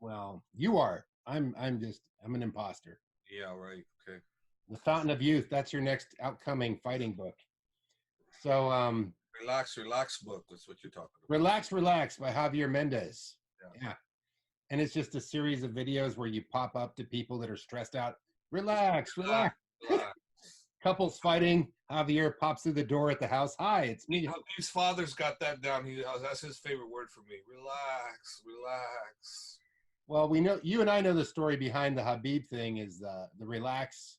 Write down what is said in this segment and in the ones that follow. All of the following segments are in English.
Well, you are. I'm an imposter. Yeah, right. Okay. The Fountain of Youth. That's your next outcoming fighting book. So, Relax, relax book. That's what you're talking about. Relax, Relax by Javier Mendez. Yeah. Yeah. And it's just a series of videos where you pop up to people that are stressed out. Just Relax, relax, relax. relax. Couples fighting. Javier pops through the door at the house. Hi, it's me. His father's got that down. That's his favorite word for me. Relax, relax. Well, we know you and I know the story behind the Khabib thing is the relax.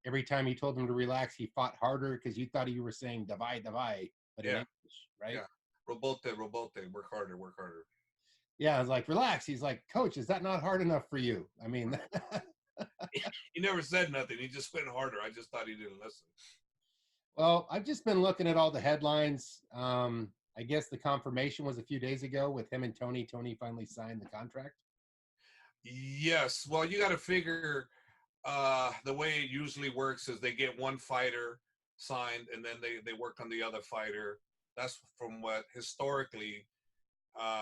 Every time you told him to relax, he fought harder because you thought you were saying davai, davai, but in Yeah, English, right? yeah. Robote, robote. Work harder, work harder. Yeah, I was like, relax. He's like, Coach, is that not hard enough for you? I mean, He never said nothing. He just went harder. I just thought he didn't listen. well, I've just been looking at all the headlines. I guess the confirmation was a few days ago with him and Tony. Tony finally signed the contract. Yes. Well, you got to figure the way it usually works is they get one fighter signed and then they work on the other fighter. That's from what historically,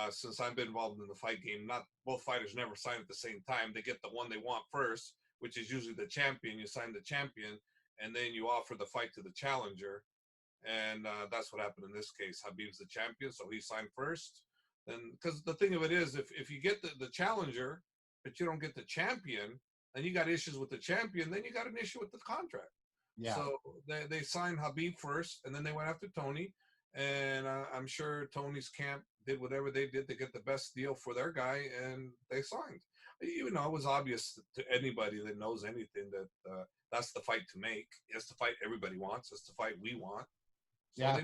since I've been involved in the fight game, not both fighters never sign at the same time. They get the one they want first, which is usually the champion. You sign the champion and then you offer the fight to the challenger. And that's what happened in this case. Habib's the champion, so he signed first. Then, because the thing of it is, if you get the challenger, but you don't get the champion, and you got issues with the champion, then you got an issue with the contract. Yeah. So they signed Khabib first, and then they went after Tony. And I'm sure Tony's camp did whatever they did to get the best deal for their guy, and they signed. You know, it was obvious to anybody that knows anything that that's the fight to make. It's the fight everybody wants. It's the fight we want. So Yeah.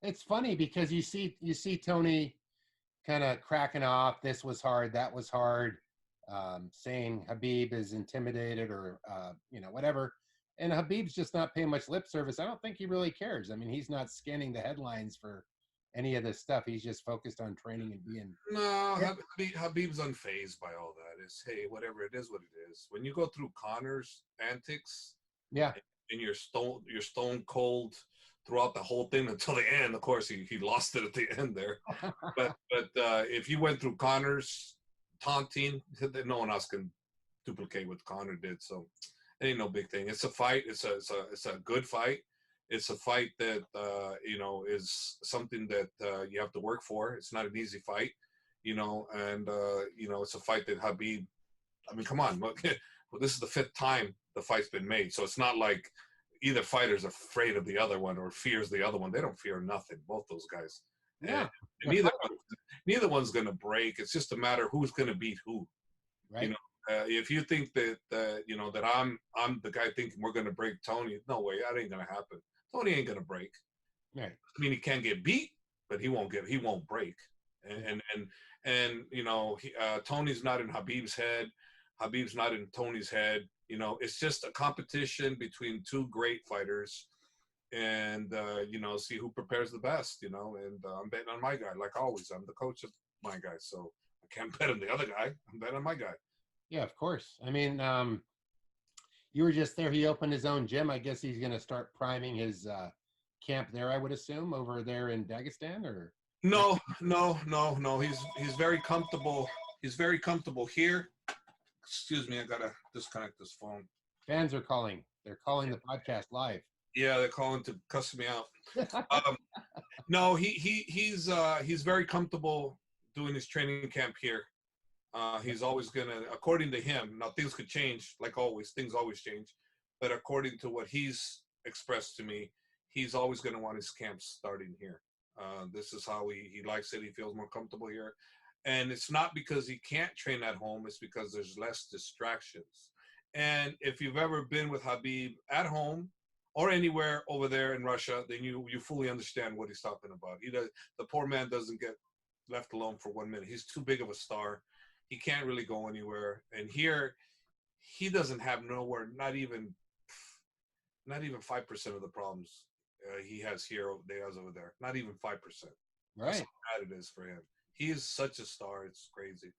It's funny because you see Tony kind of cracking off. This was hard. That was hard. Saying Khabib is intimidated or whatever. And Habib's just not paying much lip service. I don't think he really cares. I mean, he's not scanning the headlines for any of this stuff. He's just focused on training and being. No, Habib's unfazed by all that. It's hey, whatever it is, what it is. When you go through Connor's antics, yeah, and you're stone cold throughout the whole thing until the end. Of course, he lost it at the end there. but if you went through Connor's taunting, no one else can duplicate what Connor did. So it ain't no big thing. It's a fight. It's a good fight. It's a fight that is something that you have to work for. It's not an easy fight, and it's a fight that Khabib. I mean, come on, well, this is the 5th time the fight's been made, so it's not like either fighter's afraid of the other one or fears the other one. They don't fear nothing. Both those guys. Yeah. And neither one's going to break. It's just a matter of who's going to beat who. Right. If you think that that I'm the guy thinking we're going to break Tony, no way, that ain't going to happen. Tony ain't going to break. Right. I mean, he can get beat, but he won't break. And Tony's not in Khabib's head. Khabib's not in Tony's head. It's just a competition between two great fighters, and see who prepares the best. And I'm betting on my guy, like always. I'm the coach of my guy, so I can't bet on the other guy. I'm betting on my guy. Yeah, of course. I mean, you were just there. He opened his own gym. I guess he's going to start priming his camp there, I would assume, over there in Dagestan, or no. He's very comfortable. He's very comfortable here. Excuse me, I gotta disconnect this phone. Fans are calling. They're calling the podcast live. Yeah, they're calling to cuss me out. No, he's very comfortable doing his training camp here. He's always gonna, according to him. Now things could change, like always. Things always change, but according to what he's expressed to me, he's always gonna want his camp starting here. This is how he likes it. He feels more comfortable here. And it's not because he can't train at home. It's because there's less distractions. And if you've ever been with Khabib at home or anywhere over there in Russia, then you fully understand what he's talking about. The poor man doesn't get left alone for 1 minute. He's too big of a star. He can't really go anywhere. And here, he doesn't have nowhere, not even 5% of the problems he has here, they has over there. Not even 5%. Right. That's how bad it is for him. He is such a star. It's crazy.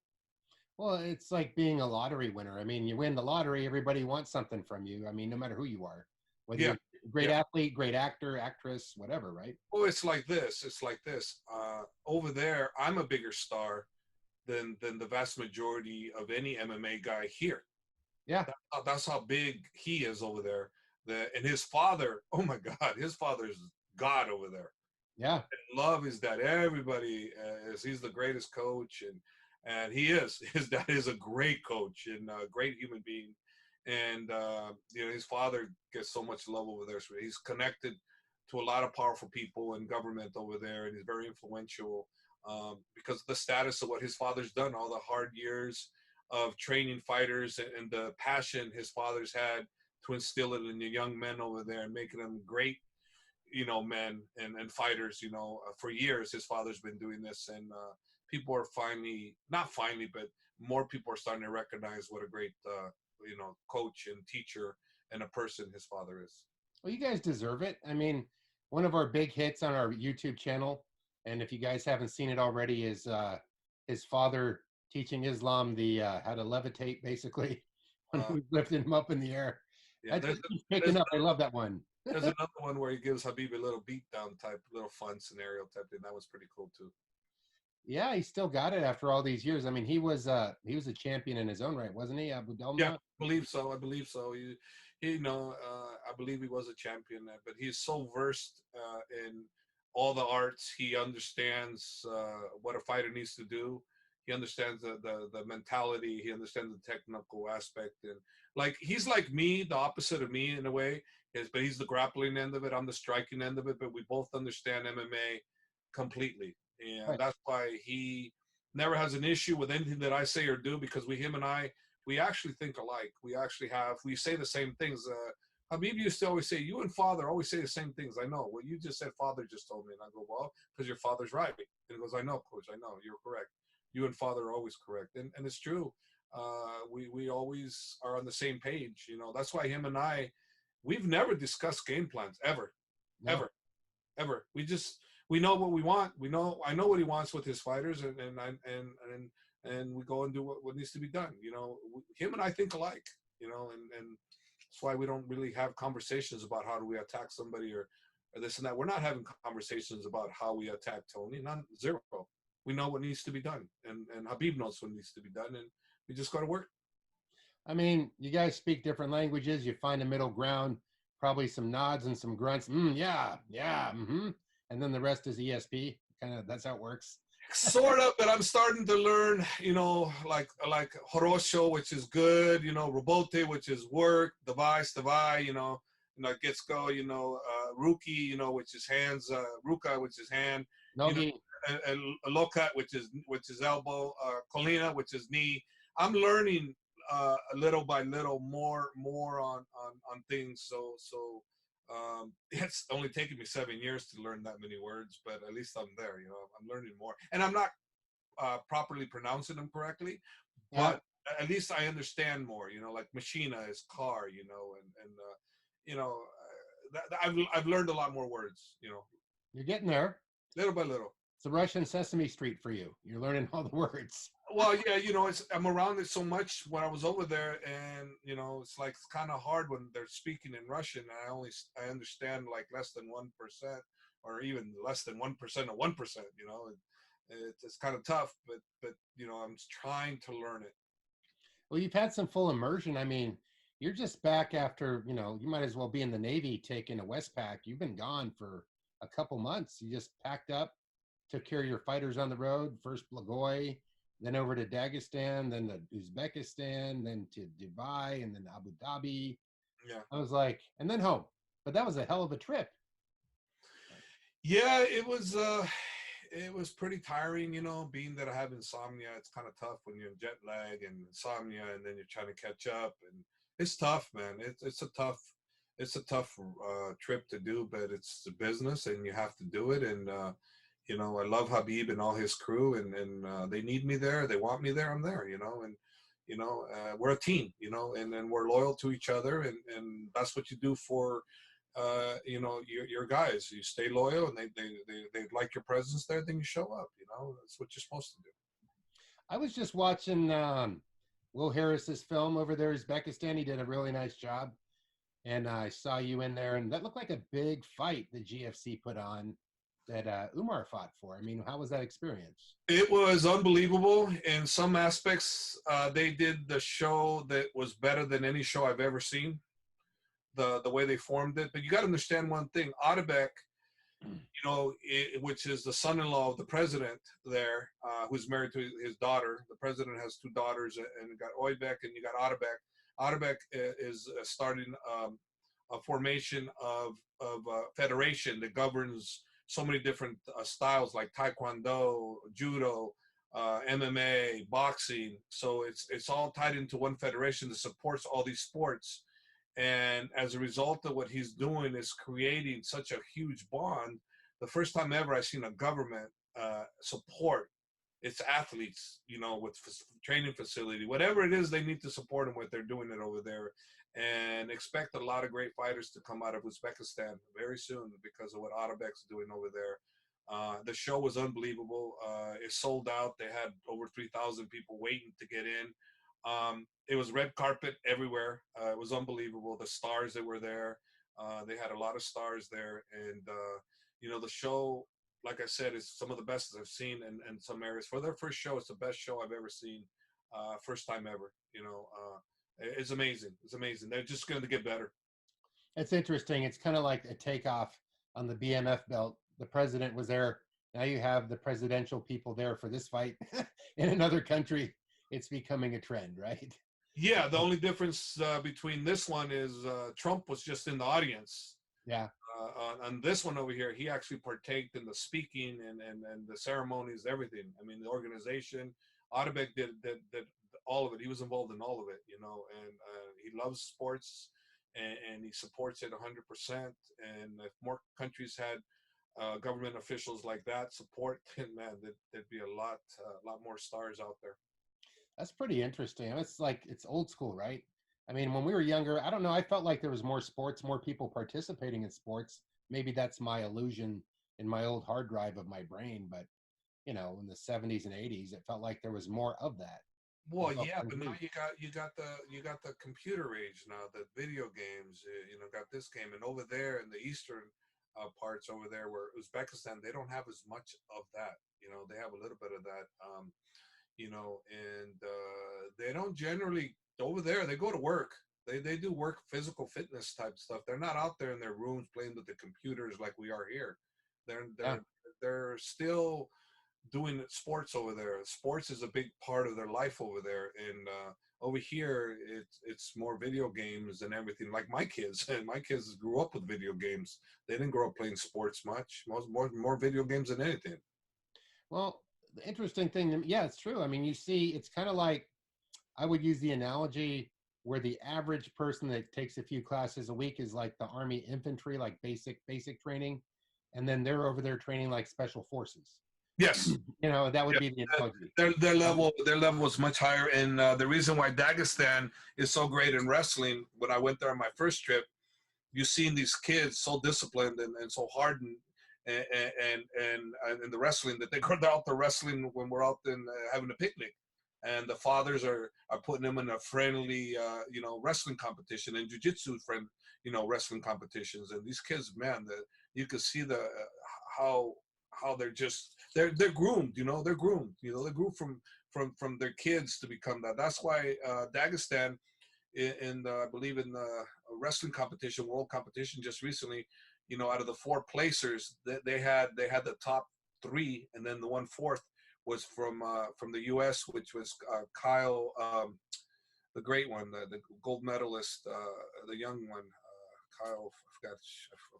Well, it's like being a lottery winner. I mean, you win the lottery, everybody wants something from you. I mean, no matter who you are, whether you're a great athlete, great actor, actress, whatever, right? Well, it's like this. Over there, I'm a bigger star than the vast majority of any MMA guy here. Yeah. That's how big he is over there. And his father, oh my God, his father's God over there. Yeah. And love his dad. Everybody he's the greatest coach, and he is. His dad is a great coach and a great human being. And his father gets so much love over there. So he's connected to a lot of powerful people in government over there, and he's very influential because of the status of what his father's done, all the hard years of training fighters and the passion his father's had to instill it in the young men over there and making them great, men and fighters. For years his father's been doing this, and people are not finally, but more people are starting to recognize what a great coach and teacher and a person his father is. Well, you guys deserve it. I mean, one of our big hits on our YouTube channel, and if you guys haven't seen it already, is his father teaching Islam the how to levitate, basically, when he was lifting him up in the air. Yeah, That just keeps picking up. I love that one. There's another one where he gives Khabib a little beatdown type, little fun scenario type thing. That was pretty cool too. Yeah, he still got it after all these years. I mean, he was a champion in his own right, wasn't he? Abu Dhabi? Yeah, I believe so. I believe he was a champion, but he's so versed in all the arts. He understands what a fighter needs to do. He understands the mentality. He understands the technical aspect, and he's like me, the opposite of me in a way. But he's the grappling end of it. I'm the striking end of it. But we both understand MMA completely, and Right. that's why he never has an issue with anything that I say or do, because him and I, we actually think alike. We say the same things. Khabib used to always say, "You and Father always say the same things." I know. Well, you just said Father just told me, and I go, "Well, because your father's right." And he goes, "I know, Coach. I know. You're correct. You and Father are always correct," and it's true. We always are on the same page. That's why him and I, we've never discussed game plans ever, No. ever. We know what we want. I know what he wants with his fighters, and we go and do what needs to be done. Him and I think alike. And that's why we don't really have conversations about how do we attack somebody or this and that. We're not having conversations about how we attack Tony. None, zero. We know what needs to be done, and Khabib knows what needs to be done, and we just got to work. I mean, you guys speak different languages. You find a middle ground, probably some nods and some grunts. Yeah, yeah, and then the rest is ESP. Kind of, that's how it works. Sort of, but I'm starting to learn, like Horosho, which is good, Robote, which is work, Davai, gets go, Ruki, which is hands, Ruka, which is hand, Nogi. Lokat, which is elbow, Colina, which is knee. I'm learning little by little more on things. So it's only taken me 7 years to learn that many words, but at least I'm there. I'm learning more, and I'm not properly pronouncing them correctly, but at least I understand more. Like machina is car. I've learned a lot more words. You're getting there. Little by little. It's a Russian Sesame Street for you. You're learning all the words. Well, yeah, I'm around it so much when I was over there, and it's kind of hard when they're speaking in Russian. And I understand like less than 1%, or even less than 1% of 1%. It's kind of tough, but I'm trying to learn it. Well, you've had some full immersion. I mean, you're just back after you might as well be in the Navy taking a Westpac. You've been gone for a couple months. You just packed up, took care of your fighters on the road. First Blagoy, then over to Dagestan, then to Uzbekistan, then to Dubai, and then Abu Dhabi. Yeah. I was like, and then home. But that was a hell of a trip. Yeah, it was pretty tiring, being that I have insomnia. It's kind of tough when you're in jet lag and insomnia, and then you're trying to catch up, and it's tough, man. It's a tough trip to do, but it's the business, and you have to do it. And I love Khabib and all his crew, and they need me there. They want me there. I'm there, and we're a team, and we're loyal to each other, and that's what you do for, your guys. You stay loyal, and they like your presence there. Then you show up. That's what you're supposed to do. I was just watching Will Harris's film over there, Uzbekistan. He did a really nice job, and I saw you in there, and that looked like a big fight the GFC put on. that Umar fought for. I mean, how was that experience? It was unbelievable. In some aspects, they did the show that was better than any show I've ever seen. The way they formed it, but you got to understand one thing: Atabek, which is the son-in-law of the president there, who's married to his daughter. The president has two daughters, and you got Oybek and you got Atabek. Atabek is starting a formation of a federation that governs so many different styles like Taekwondo, Judo, MMA, boxing. So it's all tied into one federation that supports all these sports. And as a result of what he's doing is creating such a huge bond. The first time ever I've seen a government support its athletes, with training facility, whatever it is they need to support them with, they're doing it over there. And expect a lot of great fighters to come out of Uzbekistan very soon because of what Atabek's doing over there. The show was unbelievable. It sold out. They had over 3,000 people waiting to get in. It was red carpet everywhere. It was unbelievable. The stars that were there, they had a lot of stars there. And, the show, like I said, is some of the best I've seen in some areas. For their first show, it's the best show I've ever seen. First time ever, it's amazing. It's amazing. They're just going to get better. It's interesting. It's kind of like a takeoff on the BMF belt. The president was there. Now you have the presidential people there for this fight in another country. It's becoming a trend, right? Yeah, the only difference between this one is Trump was just in the audience. Yeah. On this one over here, he actually partaked in the speaking and the ceremonies, everything. I mean, the organization. Atabek did all of it. He was involved in all of it, and he loves sports and he supports it 100%. And if more countries had government officials like that support, man, there'd be a lot more stars out there. That's pretty interesting. It's old school, right? I mean, when we were younger, I don't know, I felt like there was more sports, more people participating in sports. Maybe that's my illusion in my old hard drive of my brain, but in the 70s and 80s, it felt like there was more of that. Well, yeah, but now you got the computer age now, the video games, got this game, and over there in the eastern parts over there where Uzbekistan, they don't have as much of that. They have a little bit of that. And they don't generally over there. They go to work. They do work, physical fitness type stuff. They're not out there in their rooms playing with the computers like we are here. They're still doing sports over there. Sports is a big part of their life over there. And over here, it's more video games and everything. Like my kids, and my kids grew up with video games. They didn't grow up playing sports much. More video games than anything. Well, the interesting thing, yeah, it's true. I mean, you see, it's kind of like, I would use the analogy where the average person that takes a few classes a week is like the Army infantry, like basic training, and then they're over there training like special forces. Yes, that would be the analogy. Their level is much higher, and the reason why Dagestan is so great in wrestling. When I went there on my first trip, you've seen these kids so disciplined and so hardened. And the wrestling that they go out the wrestling when we're out in having a picnic, and the fathers are putting them in a friendly wrestling competition and jiu-jitsu wrestling competitions. And these kids, man, you could see how they're groomed. They're groomed. They're groomed from their kids to become that. That's why Dagestan I believe in the wrestling competition, world competition just recently, out of the 4 placers, they had the top 3, and then the 1/4 was from the U.S., which was Kyle, the great one, the gold medalist, the young one, Kyle. I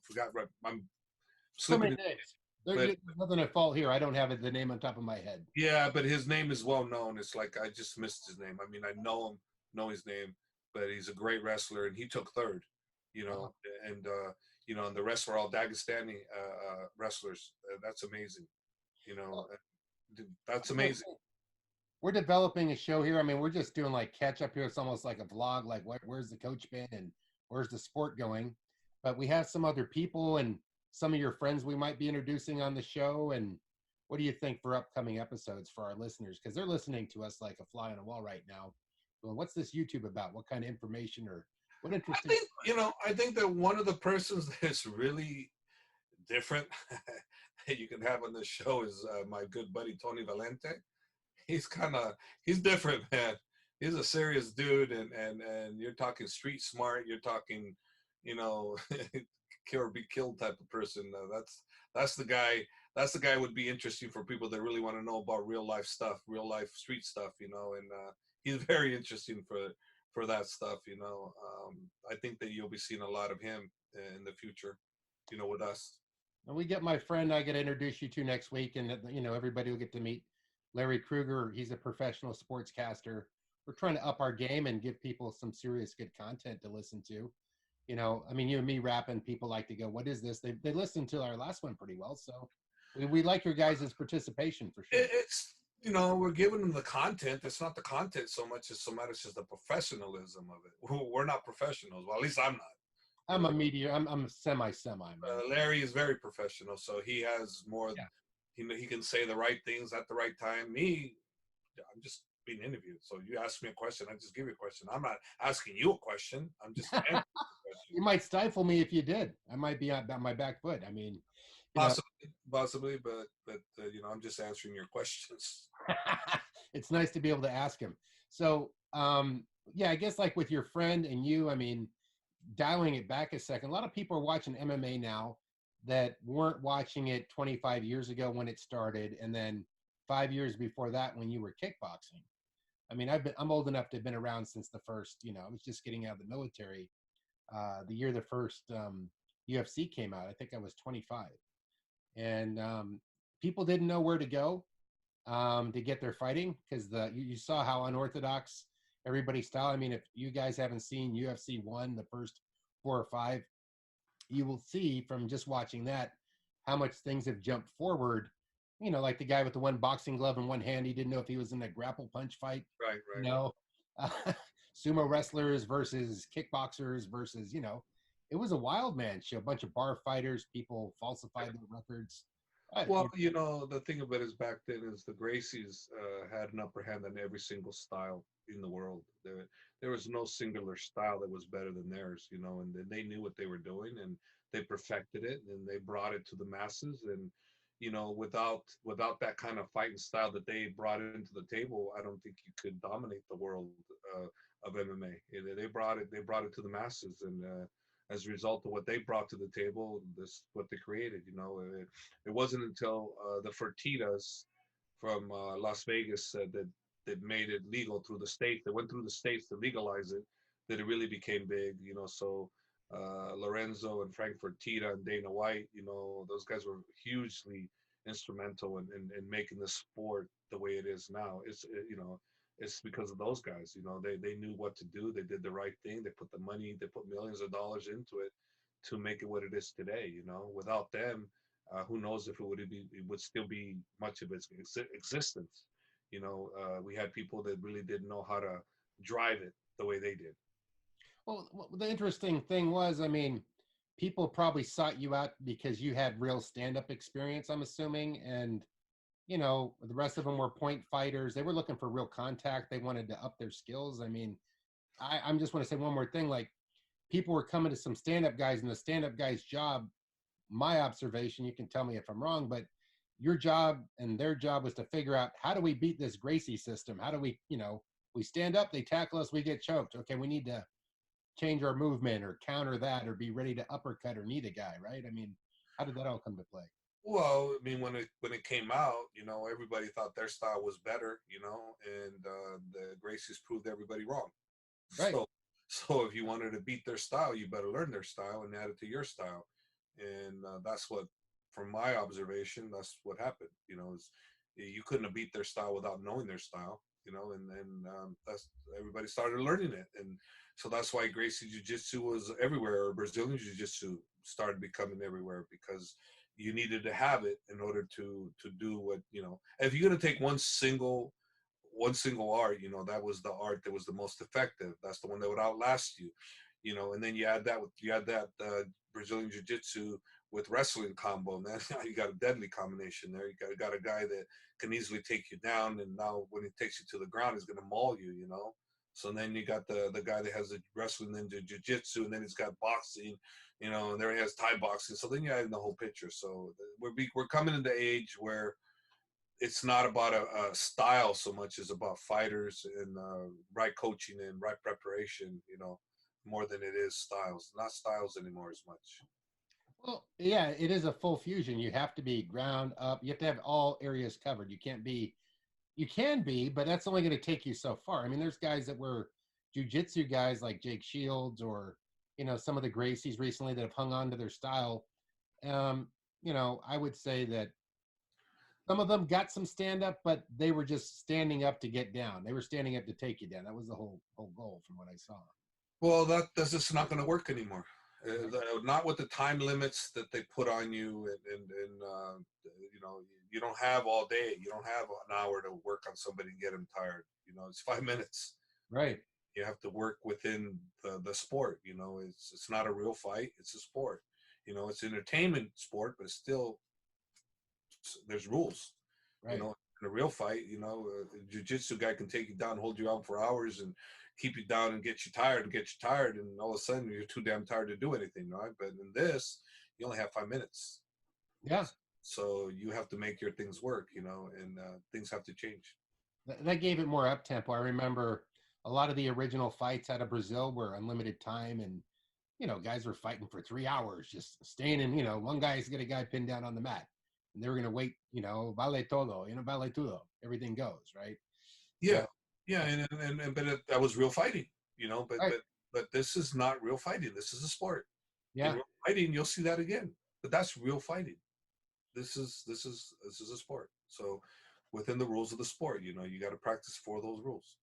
forgot. Right, I'm slipping. There's nothing at fault here. I don't have the name on top of my head. Yeah, but his name is well known. It's like I just missed his name. I mean, I know his name, but he's a great wrestler, and he took 3rd. And and the rest were all Dagestani wrestlers. That's amazing. That's amazing. We're developing a show here. I mean, we're just doing like catch up here. It's almost like a vlog, like where's the coach been and where's the sport going? But we have some other people and some of your friends we might be introducing on the show. And what do you think for upcoming episodes for our listeners? Because they're listening to us like a fly on a wall right now. Well, what's this YouTube about? What kind of information or what interesting? I think that one of the persons that's really different that you can have on this show is my good buddy Tony Valente. He's different, man. He's a serious dude, and you're talking street smart. You're talking, you know, kill or be killed type of person. That's the guy. That's the guy would be interesting for people that really want to know about real life stuff, real life street stuff, you know. And he's very interesting for that stuff, you know. I think that you'll be seeing a lot of him in the future, you know, with us. And we get my friend I get to introduce you to next week, and you know everybody will get to meet Larry Krueger. He's a professional sportscaster. We're trying to up our game and give people some serious good content to listen to. You know, I mean, you and me rapping, people like to go, "What is this?" They listened to our last one pretty well, so we like your guys' participation for sure. It's, you know, we're giving them the content. It's not the content so much as it's just the professionalism of it. We're not professionals. Well, at least I'm not. I'm a media. I'm semi. Larry is very professional, so he has more. Yeah. He can say the right things at the right time. Me, I'm just being interviewed. So you ask me a question, I just give you a question. I'm not asking you a question. I'm just answering the question. You might stifle me if you did. I might be on my back foot. I mean, possibly, but you know, I'm just answering your questions. It's nice to be able to ask him. So, yeah, I guess like with your friend and you, I mean, dialing it back a second, a lot of people are watching MMA now that weren't watching it 25 years ago when it started, and then 5 years before that when you were kickboxing. I mean, I'm old enough to have been around since the first, you know, I was just getting out of the military the year the first UFC came out. I think I was 25. And people didn't know where to go to get their fighting because you saw how unorthodox everybody's style. I mean, if you guys haven't seen UFC 1, the first 4 or 5, you will see from just watching that how much things have jumped forward. You know, like the guy with the one boxing glove in one hand, he didn't know if he was in a grapple punch fight. Right. You know, sumo wrestlers versus kickboxers versus, you know, it was a wild man show. A bunch of bar fighters, people falsified their records. Well, you know, the thing about it is back then is the Gracies had an upper hand on every single style in the world. There was no singular style that was better than theirs, you know, and they knew what they were doing and they perfected it and they brought it to the masses. And, you know, without that kind of fighting style that they brought into the table, I don't think you could dominate the world of MMA. They brought it to the masses, and as a result of what they brought to the table, this is what they created. You know, it wasn't until the Fertitas from Las Vegas that made it legal through the states. They went through the states to legalize it, that it really became big. You know, so Lorenzo and Frank Fertitta and Dana White, you know, those guys were hugely instrumental in making the sport the way it is now. You know, it's because of those guys. You know, they knew what to do. They did the right thing. They put the money. They put millions of dollars into it to make it what it is today. You know, without them, who knows if it would still be much of its existence. You know, we had people that really didn't know how to drive it the way they did. Well, the interesting thing was, I mean, people probably sought you out because you had real stand-up experience, I'm assuming, and you know, the rest of them were point fighters. They were looking for real contact. They wanted to up their skills. I mean, I'm just want to say one more thing. Like, people were coming to some stand-up guys, and the stand-up guy's job, my observation, you can tell me if I'm wrong, but your job and their job was to figure out, how do we beat this Gracie system? How do we, you know, we stand up, they tackle us, we get choked. Okay, we need to change our movement or counter that or be ready to uppercut or knee the guy, right? I mean, how did that all come to play? Well, I mean, when it came out, you know, everybody thought their style was better, you know, and the Gracies proved everybody wrong. Right. So if you wanted to beat their style, you better learn their style and add it to your style, and that's what, from my observation, that's what happened. You know, is you couldn't have beat their style without knowing their style, you know, and that's, everybody started learning it, and so that's why Gracie Jiu-Jitsu was everywhere, or Brazilian Jiu-Jitsu started becoming everywhere, because you needed to have it in order to do what, you know. If you're going to take one single art, you know, that was the art that was the most effective. That's the one that would outlast you, you know. And then you add that Brazilian Jiu-Jitsu with wrestling combo, man. You got a deadly combination there. You got a guy that can easily take you down, and now when he takes you to the ground, he's going to maul you, you know. So then you got the guy that has the wrestling, then the jiu-jitsu, and then he's got boxing, and there he has Thai boxing. So then you have the whole picture. So we're coming into age where it's not about a style so much as about fighters and right coaching and right preparation, more than it is styles. Not styles anymore as much. Well, yeah, it is a full fusion. You have to be ground up. You have to have all areas covered. You can be, but that's only going to take you so far. I mean, there's guys that were jujitsu guys like Jake Shields or, some of the Gracies recently that have hung on to their style. I would say that some of them got some stand up, but they were just standing up to get down. They were standing up to take you down. That was the whole goal from what I saw. Well, that's just not going to work anymore. Not with the time limits that they put on you, and you don't have all day. You don't have an hour to work on somebody and get them tired. It's 5 minutes. Right. You have to work within the sport. It's not a real fight. It's a sport. It's an entertainment sport, but still, there's rules. Right. In a real fight, a jiu-jitsu guy can take you down, hold you out for hours, and keep you down and get you tired, and all of a sudden you're too damn tired to do anything, right? But in this, you only have 5 minutes. Yeah. So you have to make your things work, and things have to change. That gave it more up tempo. I remember a lot of the original fights out of Brazil were unlimited time, and guys were fighting for 3 hours, just staying in. One guy's got a guy pinned down on the mat, and they were going to wait. Vale todo, vale todo. Everything goes right. Yeah, yeah, and but that was real fighting, But Right. but this is not real fighting. This is a sport. Yeah. In real fighting, you'll see that again. But that's real fighting. This is a sport. So within the rules of the sport, you got to practice for those rules.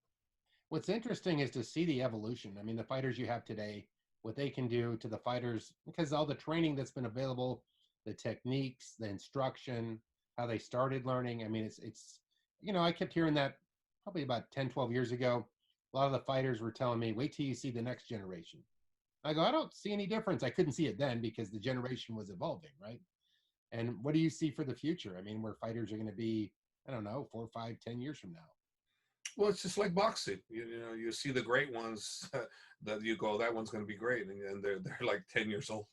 What's interesting is to see the evolution. I mean, the fighters you have today, what they can do to the fighters, because all the training that's been available, the techniques, the instruction, how they started learning. I mean, it's I kept hearing that probably about 10, 12 years ago. A lot of the fighters were telling me, wait till you see the next generation. I go, I don't see any difference. I couldn't see it then because the generation was evolving, right? And what do you see for the future? I mean, where fighters are going to be, I don't know, 4, 5, 10 years from now. Well, it's just like boxing. You see the great ones that you go, that one's going to be great, and they're like 10 years old.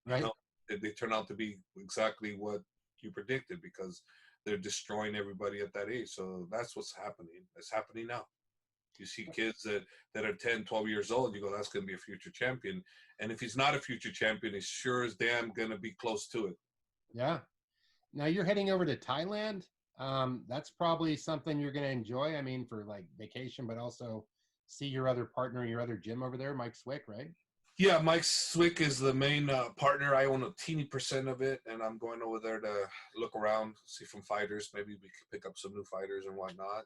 Right. They turn out to be exactly what you predicted because they're destroying everybody at that age. So that's what's happening. It's happening now. You see kids that are 10, 12 years old, you go, that's going to be a future champion. And if he's not a future champion, he's sure as damn going to be close to it. Yeah. Now you're heading over to Thailand. That's probably something you're going to enjoy. I mean, for like vacation, but also see your other partner, your other gym over there, Mike Swick, right? Yeah, Mike Swick is the main partner. I own a teeny % of it, and I'm going over there to look around, see some fighters. Maybe we could pick up some new fighters and whatnot.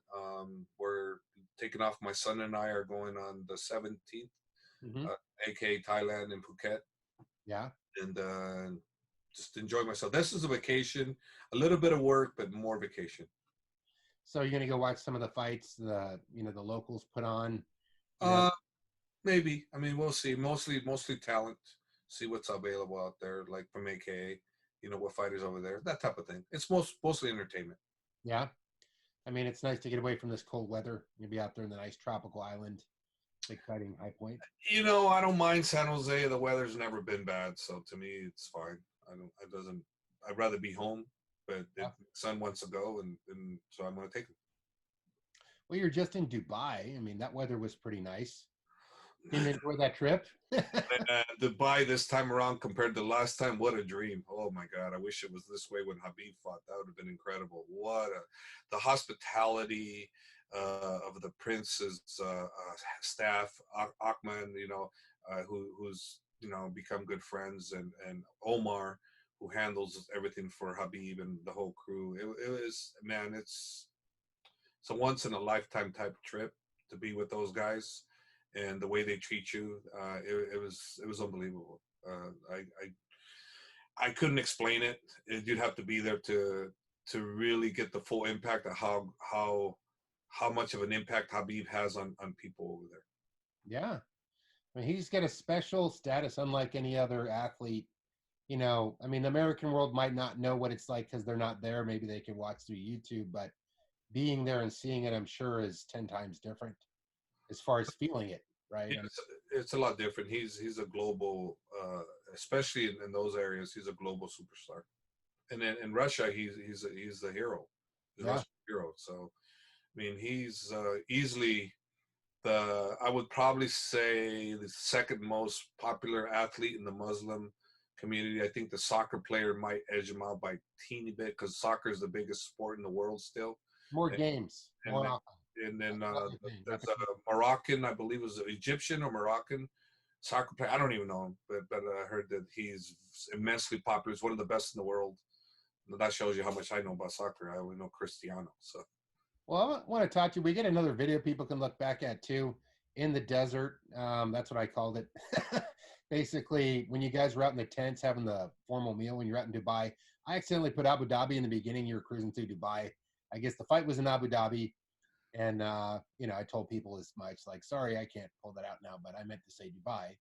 We're taking off. My son and I are going on the 17th, aka Thailand and Phuket. Yeah. And just enjoy myself. This is a vacation, a little bit of work, but more vacation. So you're going to go watch some of the fights the locals put on? Maybe. I mean, we'll see. Mostly talent. See what's available out there, like from AKA, what fighters over there, that type of thing. It's mostly entertainment. Yeah. I mean, it's nice to get away from this cold weather. You'll be out there in the nice tropical island, big fighting High Point. I don't mind San Jose. The weather's never been bad, so to me, it's fine. I'd rather be home, but if son wants to go, and so I'm going to take him. Well, you're just in Dubai. I mean, that weather was pretty nice. Didn't enjoy that trip. Dubai this time around compared to last time, what a dream. Oh my God, I wish it was this way when Khabib fought. That would have been incredible. The hospitality of the prince's staff, Akman, who's become good friends, and Omar, who handles everything for Khabib and the whole crew. It was, man, it's a once in a lifetime type of trip to be with those guys. And the way they treat you, it was unbelievable. I couldn't explain it. You'd have to be there to really get the full impact of how much of an impact Khabib has on people over there. Yeah, I mean, he's got a special status, unlike any other athlete. I mean, the American world might not know what it's like because they're not there. Maybe they can watch through YouTube, but being there and seeing it, I'm sure, is 10 times different. as far as feeling it, right? Yeah, it's a lot different. He's a global, especially in those areas. He's a global superstar. And then in Russia, he's a hero. He's a Yeah. Russian hero. So I mean, he's easily I would probably say the second most popular athlete in the Muslim community. I think the soccer player might edge him out by a teeny bit because soccer is the biggest sport in the world still. More games, And more then, often. and then Another thing. there's a Moroccan, I believe it was Egyptian or Moroccan soccer player. I don't even know him, but I heard that he's immensely popular. He's one of the best in the world. That shows you how much I know about soccer. I only know Cristiano. So. Well, I want to talk to you. We get another video people can look back at too, in the desert. That's what I called it. Basically, when you guys were out in the tents having the formal meal when you're out in Dubai, I accidentally put Abu Dhabi in the beginning. You were cruising through Dubai. I guess the fight was in Abu Dhabi. And, you know, I told people as much, like, sorry, I can't pull that out now, but I meant to say Dubai.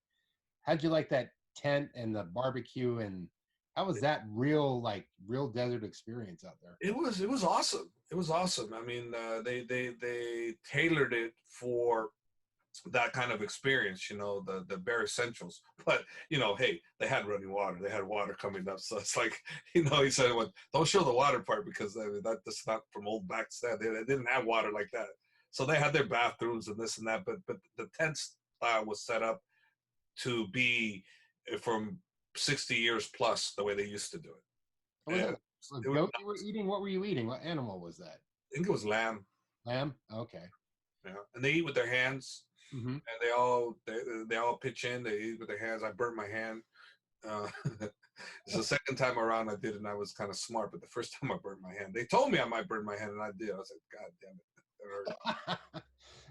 How'd you like that tent and the barbecue, and how was that real desert experience out there? It was awesome. It was awesome. I mean, they tailored it for that kind of experience, you know, the bare essentials. But you know, hey, they had running water. They had water coming up, so it's like, you know, he said, "Well, don't show the water part because that's not from old Pakistan. They didn't have water like that. So they had their bathrooms and this and that. But the tent style was set up to be from 60 years plus the way they used to do it. What was And it? A goat you were eating? What were you eating? What animal was that? I think it was lamb. Lamb? Okay. Yeah, and they eat with their hands. Mm-hmm. And they all pitch in. They eat with their hands. I burnt my hand. Uh, it's the second time around I did it, and I was kind of smart. But the first time I burnt my hand, they told me I might burn my hand, and I did. I was like, God damn it! It hurt.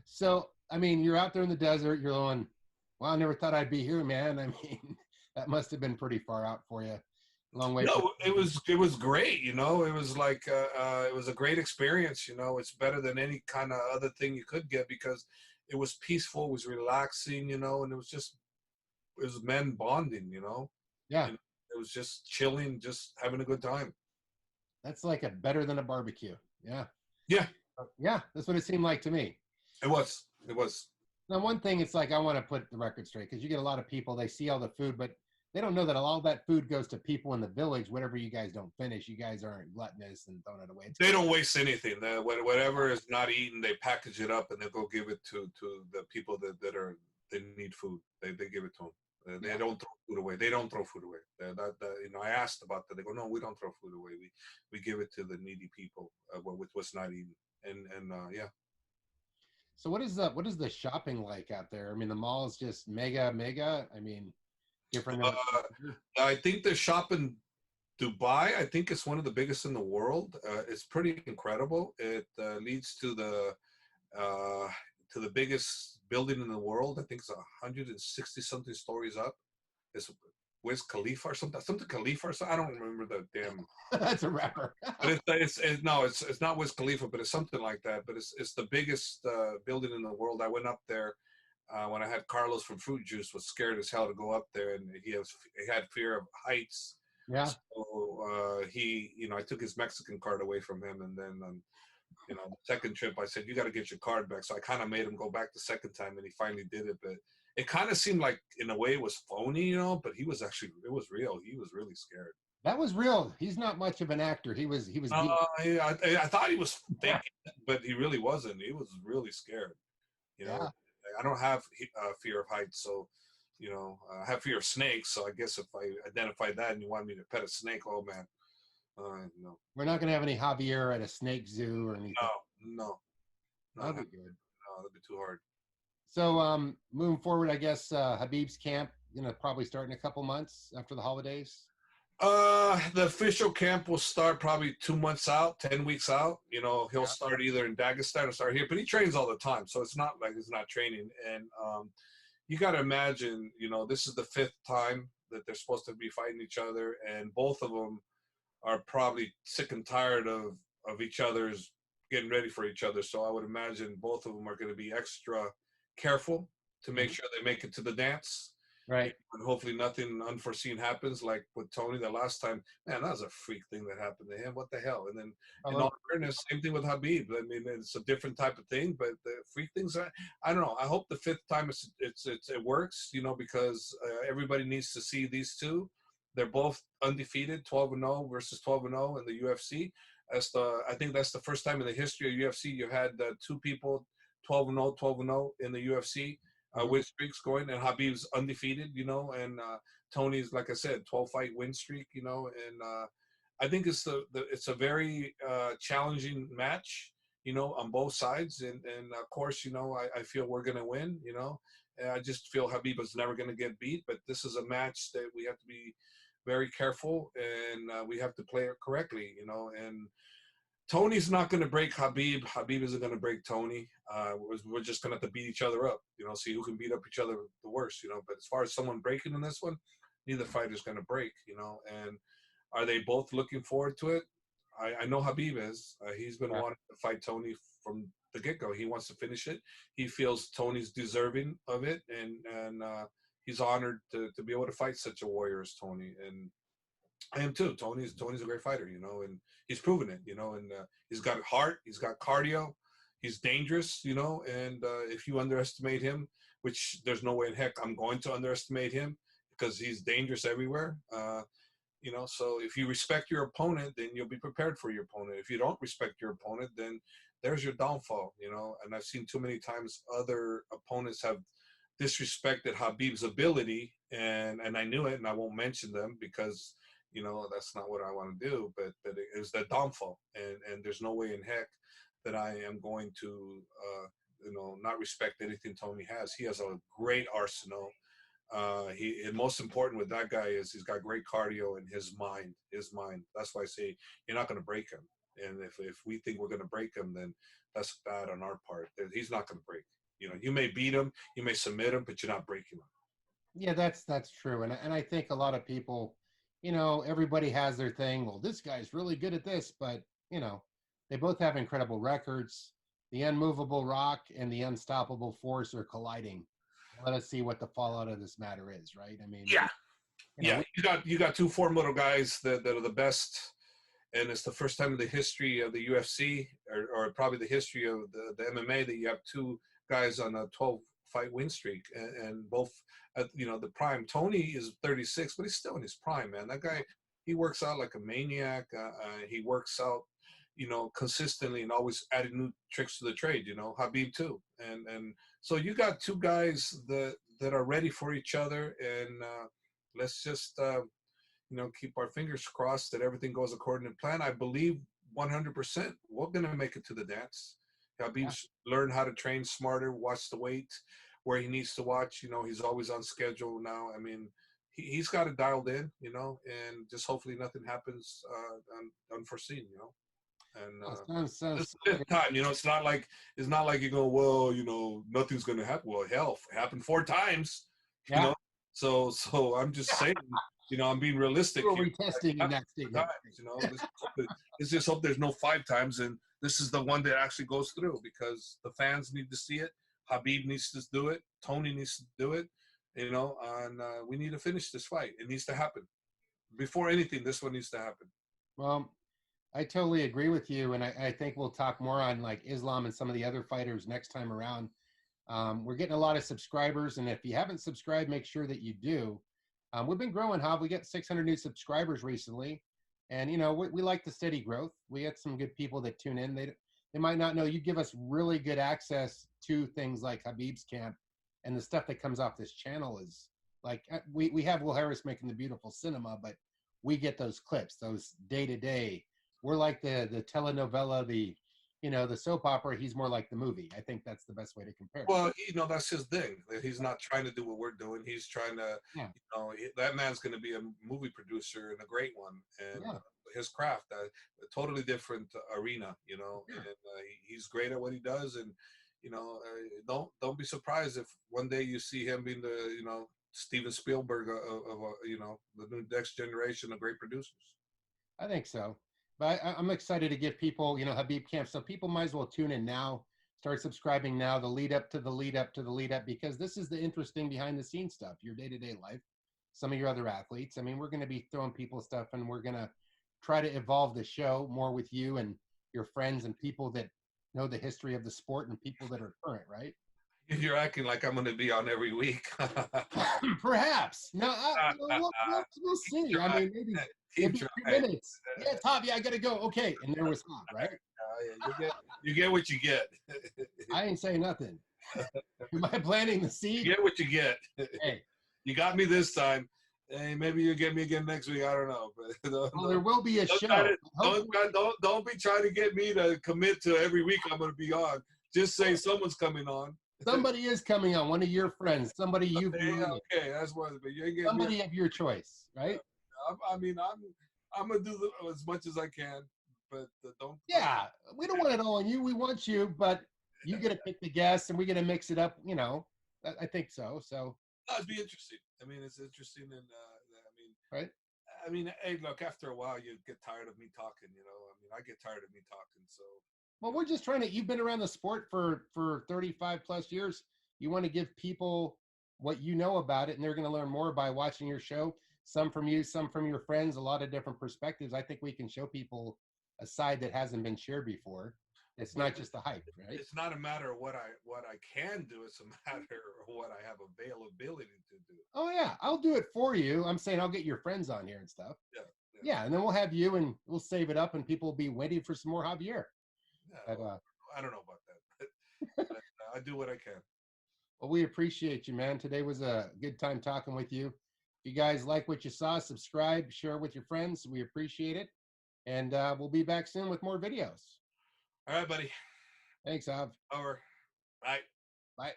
So, I mean, you're out there in the desert. You're going, well, I never thought I'd be here, man. I mean, that must have been pretty far out for you. Long way. No, it was great. You know, it was like it was a great experience. You know, it's better than any kind of other thing you could get because it was peaceful, it was relaxing. You know, and it was men bonding. You know, Yeah. and it was just chilling, just having a good time. That's like better than a barbecue. Yeah. Yeah. Yeah. That's what it seemed like to me. It was. Now, one thing, it's like, I want to put the record straight because you get a lot of people, they see all the food, but they don't know that all that food goes to people in the village. Whatever you guys don't finish, you guys aren't gluttonous and throwing it away. They don't waste anything. Whatever is not eaten, they package it up and they'll go give it to the people that need food. They give it to them. They don't throw food away. They don't throw food away. You know, I asked about that. They go, no, we don't throw food away. We give it to the needy people with what's not eaten. And yeah. So what is the shopping like out there? I mean, the mall is just mega. I mean, different. I think the shop in Dubai, I think it's one of the biggest in the world. It's pretty incredible. It leads to the biggest building in the world. I think it's 160 something stories up. It's Wiz Khalifa or something Khalifa or something. I don't remember the damn. That's a rapper. But it's not Wiz Khalifa, but it's something like that. But it's the biggest building in the world. I went up there when I had Carlos from Fruit Juice. Was scared as hell to go up there, and he had fear of heights. Yeah. So I took his Mexican card away from him, and then the second trip I said, you got to get your card back. So I kind of made him go back the second time, and he finally did it. But it kind of seemed like in a way it was phony, but it was real. He was really scared. That was real. He's not much of an actor. He was. I thought he was faking, but he really wasn't. He was really scared. Yeah. I don't have fear of heights, so I have fear of snakes. So I guess if I identified that and you want me to pet a snake, oh man, no. We're not gonna have any Javier at a snake zoo or anything. No. That'd be good. No, that'd be too hard. So moving forward, I guess Khabib's camp, probably start in a couple months after the holidays. The official camp will start probably 2 months out, 10 weeks out. He'll start either in Dagestan or start here, but he trains all the time. So it's not like he's not training. And you got to imagine, this is the 5th time that they're supposed to be fighting each other. And both of them are probably sick and tired of each other's getting ready for each other. So I would imagine both of them are going to be extra careful to make sure they make it to the dance. Right. And hopefully nothing unforeseen happens like with Tony the last time. Man, that was a freak thing that happened to him. What the hell? And then in Although, all fairness, same thing with Khabib. I mean, it's a different type of thing, but the freak things are, I don't know. I hope the fifth time it works, you know, because everybody needs to see these two. They're both undefeated, 12-0 versus 12-0 in the UFC. I think that's the first time in the history of UFC you had two people 12-0, 12-0 in the UFC win streaks going, and Khabib's undefeated, you know, and Tony's, like I said, 12-fight win streak, you know, and I think it's a very challenging match, you know, on both sides, and of course, you know, I feel we're gonna win, you know, and I just feel Khabib is never gonna get beat, but this is a match that we have to be very careful, and we have to play it correctly, you know, and Tony's not going to break Khabib. Khabib isn't going to break Tony. We're just going to have to beat each other up, you know, see who can beat up each other the worst, you know. But as far as someone breaking in this one, neither fighter's going to break, you know. And are they both looking forward to it? I know Khabib is. He's been wanting to fight Tony from the get-go. He wants to finish it. He feels Tony's deserving of it, and he's honored to be able to fight such a warrior as Tony. And I am too. Tony's a great fighter, you know, and he's proven it, you know, and he's got heart, he's got cardio, he's dangerous, you know, and if you underestimate him, which there's no way in heck I'm going to underestimate him because he's dangerous everywhere. You know, so if you respect your opponent, then you'll be prepared for your opponent. If you don't respect your opponent, then there's your downfall, you know. And I've seen too many times other opponents have disrespected Habib's ability, and I knew it, and I won't mention them because you know that's not what I want to do. But it is that downfall, and there's no way in heck that I am going to you know not respect anything Tony has. He has a great arsenal. And most important with that guy is he's got great cardio in his mind. His mind. That's why I say you're not going to break him. And if we think we're going to break him, then that's bad on our part. He's not going to break. You know, you may beat him, you may submit him, but you're not breaking him. yeah, that's true, and I think a lot of people, you know, everybody has their thing. Well, this guy's really good at this, but you know, they both have incredible records. The unmovable rock and the unstoppable force are colliding. Let us see what the fallout of this matter is, right? I mean, Yeah, you know, yeah. You got two formidable guys that are the best, and it's the first time in the history of the UFC, or probably the history of the MMA, that you have two guys on a 12-fight win streak, and both at you know the prime. Tony is 36, but he's still in his prime, man. That guy, he works out like a maniac. He works out, you know, consistently and always adding new tricks to the trade. You know, Habib too, and so you got two guys that are ready for each other, and let's just you know, keep our fingers crossed that everything goes according to plan. I believe 100% we're going to make it to the dance. yeah. Khabib's learned how to train smarter, watch the weight where he needs to watch. You know, he's always on schedule now. I mean, he's got it dialed in, you know, and just hopefully nothing happens unforeseen, you know. And this is Sounds the fifth time, you know, it's not like you go, well, you know, nothing's going to happen. Well, hell, it happened 4 times, you yeah. know. So I'm just saying, you know, I'm being realistic We're here. retesting in that statement. Times, you know, let's just hope there's no 5 times, and this is the one that actually goes through because the fans need to see it. Habib needs to do it. Tony needs to do it. You know, and we need to finish this fight. It needs to happen before anything. This one needs to happen. Well, I totally agree with you, and I think we'll talk more on like Islam and some of the other fighters next time around. We're getting a lot of subscribers, and if you haven't subscribed, make sure that you do. We've been growing, Hob. We got 600 new subscribers recently, and you know we like the steady growth. We got some good people that tune in. They might not know you give us really good access to things like Habib's camp, and the stuff that comes off this channel is like we have Will Harris making the beautiful cinema, but we get those clips, those day to day. We're like the telenovela, the you know the soap opera. He's more like the movie. I think that's the best way to compare. Well, you know, that's his thing. He's not trying to do what we're doing. He's trying to, Yeah, you know, that man's going to be a movie producer and a great one. And yeah, his craft, a totally different arena, you know. yeah. And he's great at what he does. And you know, don't be surprised if one day you see him being the, you know, Steven Spielberg of you know, the new next generation of great producers. I think so. But I'm excited to give people, you know, Habib Camp. So people might as well tune in now Start subscribing now. The lead up to the lead up to the lead up, because this is the interesting behind the scenes stuff, your day-to-day life. Some of your other athletes. I mean, we're going to be throwing people stuff, and we're going to try to evolve the show more with you and your friends and people that know the history of the sport and people that are current, right? You're acting like I'm going to be on every week. Perhaps. No, we'll see. I mean, maybe 2 minutes. Yeah, Tom, yeah, I got to go. Okay. And there was Tom, right? Yeah, you get what you get. I ain't saying nothing. Am I planting the seed? You get what you get. Hey. You got me this time. Hey, maybe you'll get me again next week. I don't know. But there will be a show. Don't be trying to get me to commit to every week I'm going to be on. Just say someone's coming on. Somebody is coming on. One of your friends. Somebody you've okay, that's one. But you ain't somebody of your choice, right? I mean, I'm gonna do as much as I can, but don't. Yeah, we don't want it all on you. We want you, but you get to pick the guests, and we got to mix it up. You know, I think so. So. No, it'd be interesting. I mean, it's interesting, and right. I mean, hey, look, after a while, you get tired of me talking. You know, I mean, I get tired of me talking. So. Well, we're just trying to. You've been around the sport for 35 plus years. You want to give people what you know about it, and they're going to learn more by watching your show. Some from you, some from your friends. A lot of different perspectives. I think we can show people a side that hasn't been shared before. It's not just the hype, right? It's not a matter of what I can do. It's a matter of what I have availability to do. Oh yeah, I'll do it for you. I'm saying I'll get your friends on here and stuff. Yeah, and then we'll have you, and we'll save it up, and people will be waiting for some more Javier. Yeah, but, I don't know about that. But I do what I can. Well, we appreciate you, man. Today was a good time talking with you. If you guys like what you saw, subscribe, share with your friends. We appreciate it. And we'll be back soon with more videos. All right, buddy. Thanks, Av. Over. Bye. Bye.